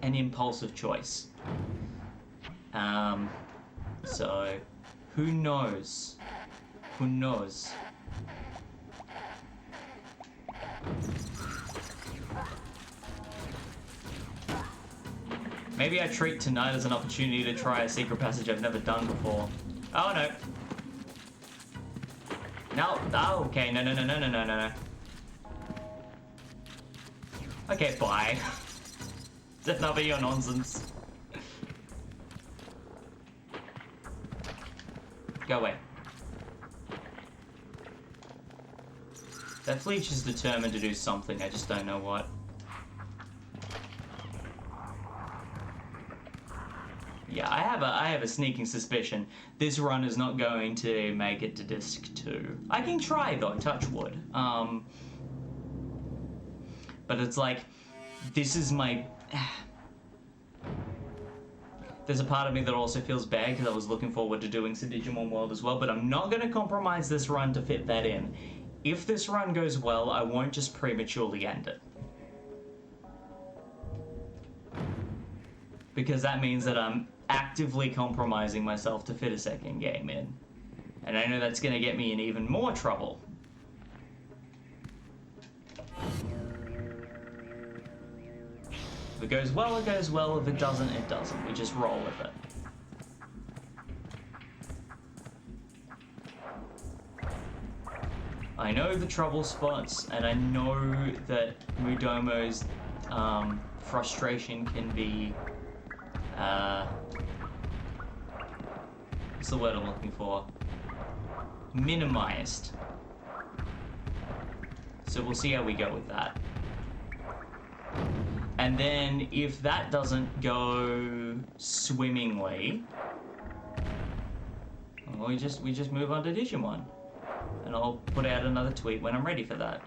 an impulsive choice. So who knows? Who knows? Maybe I treat tonight as an opportunity to try a secret passage I've never done before. Oh no. No, oh, okay, no. Okay, bye. That's not your nonsense. Go away. That Fleech is determined to do something, I just don't know what. Yeah, I have a sneaking suspicion this run is not going to make it to disc 2. I can try though, touch wood. But it's like, this is my... There's a part of me that also feels bad because I was looking forward to doing some Digimon World as well, but I'm not going to compromise this run to fit that in. If this run goes well, I won't just prematurely end it. Because that means that I'm actively compromising myself to fit a second game in. And I know that's going to get me in even more trouble. If it goes well, it goes well. If it doesn't, it doesn't. We just roll with it. I know the trouble spots, and I know that Mudomo's frustration can be... what's the word I'm looking for? Minimized. So we'll see how we go with that. And then if that doesn't go swimmingly, well, we just move on to Digimon. And I'll put out another tweet when I'm ready for that.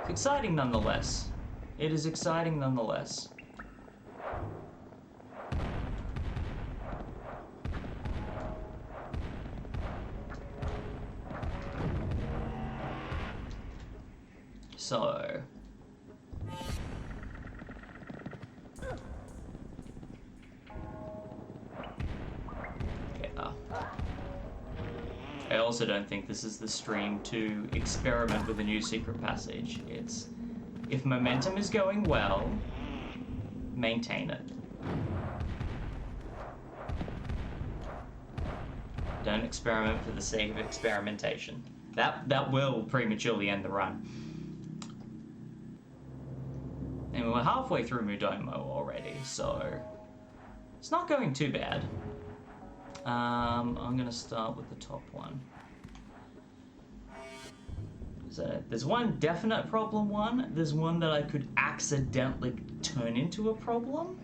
It's exciting nonetheless. It is exciting nonetheless. So... I also don't think this is the stream to experiment with a new secret passage. It's, if momentum is going well, maintain it. Don't experiment for the sake of experimentation. That will prematurely end the run. And we're halfway through Mudomo already, so it's not going too bad. I'm gonna start with the top one. So there's one definite problem one. There's one that I could accidentally turn into a problem.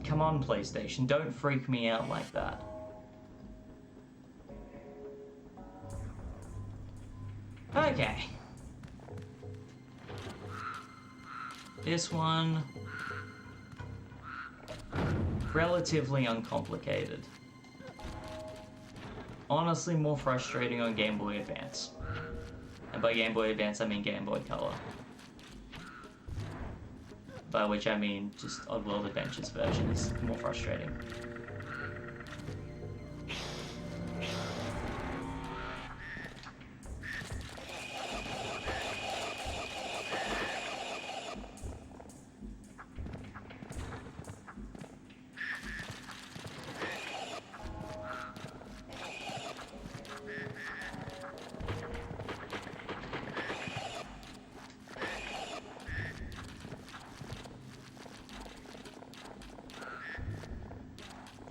Come on, PlayStation, don't freak me out like that. Okay. This one... relatively uncomplicated. Honestly, more frustrating on Game Boy Advance. And by Game Boy Advance, I mean Game Boy Color. By which I mean just Oddworld Adventures version is more frustrating.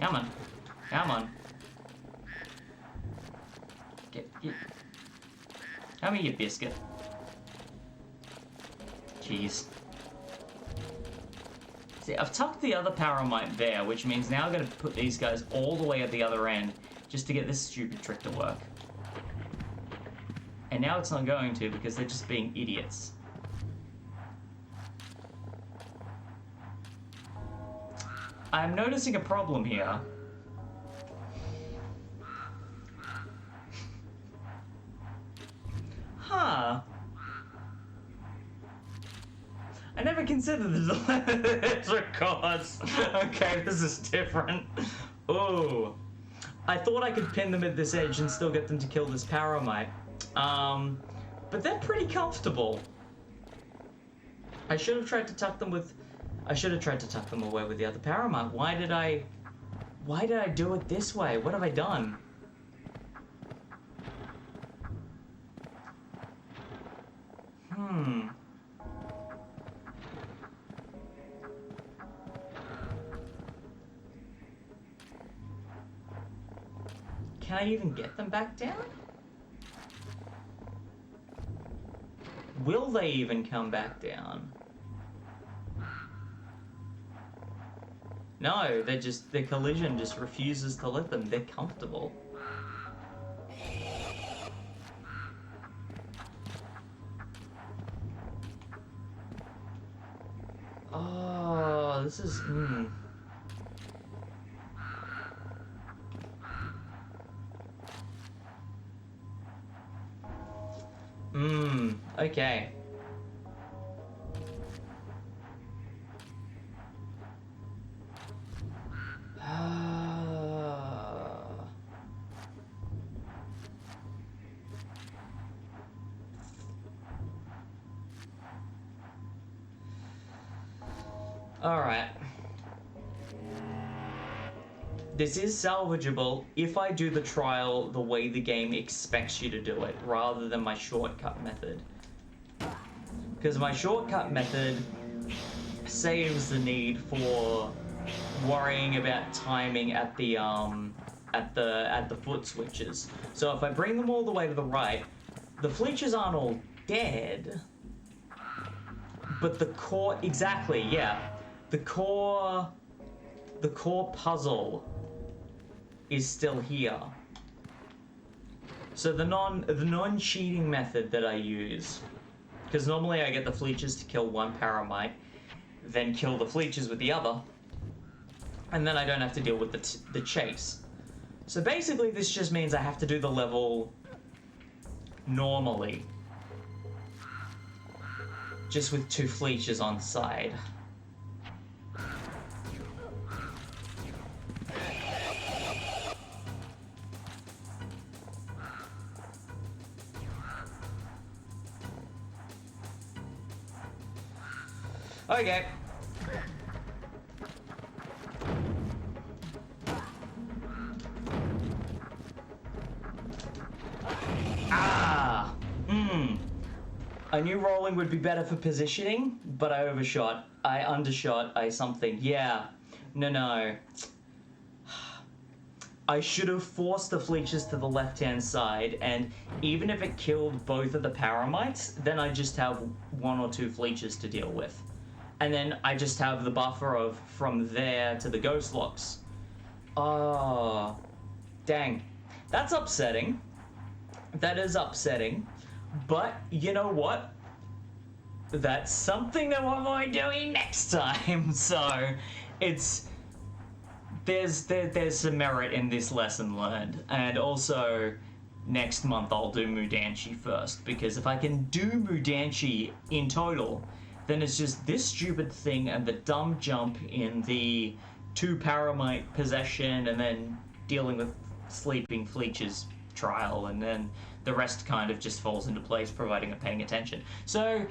Come on. Come on. Get. Come here, you biscuit. Jeez. See, I've tucked the other paramite there, which means now I've got to put these guys all the way at the other end just to get this stupid trick to work. And now it's not going to because they're just being idiots. I'm noticing a problem here. Huh. I never considered the records. Okay, this is different. Ooh. I thought I could pin them at this edge and still get them to kill this paramite. But they're pretty comfortable. I should have tried to tuck them with... I should have tried to tuck them away with the other paramite. Why did I do it this way? What have I done? Can I even get them back down? Will they even come back down? No, their collision just refuses to let them. They're comfortable. Oh, this is... okay. Alright. This is salvageable if I do the trial the way the game expects you to do it, rather than my shortcut method. Because my shortcut method saves the need for worrying about timing at the foot switches. So if I bring them all the way to the right, the Fleeches aren't all dead, but the core, exactly, yeah, the core puzzle is still here. So the non-cheating method that I use, because normally I get the Fleeches to kill one paramite, then kill the Fleeches with the other, and then I don't have to deal with the chase. So basically this just means I have to do the level normally, just with 2 Fleeches on side. Okay. I knew rolling would be better for positioning, but I overshot. I undershot. I something. Yeah. No. I should have forced the Fleeches to the left-hand side, and even if it killed both of the paramites, then I just have 1 or 2 Fleeches to deal with. And then I just have the buffer of from there to the ghost locks. Oh, dang. That's upsetting. That is upsetting. But you know what? That's something that we'll avoid doing next time. So it's there's some merit in this lesson learned. And also next month I'll do Mudanchi first, because if I can do Mudanchi in total, then it's just this stupid thing and the dumb jump in the 2 paramite possession and then dealing with sleeping Fleeches trial, and then the rest kind of just falls into place providing I'm paying attention. So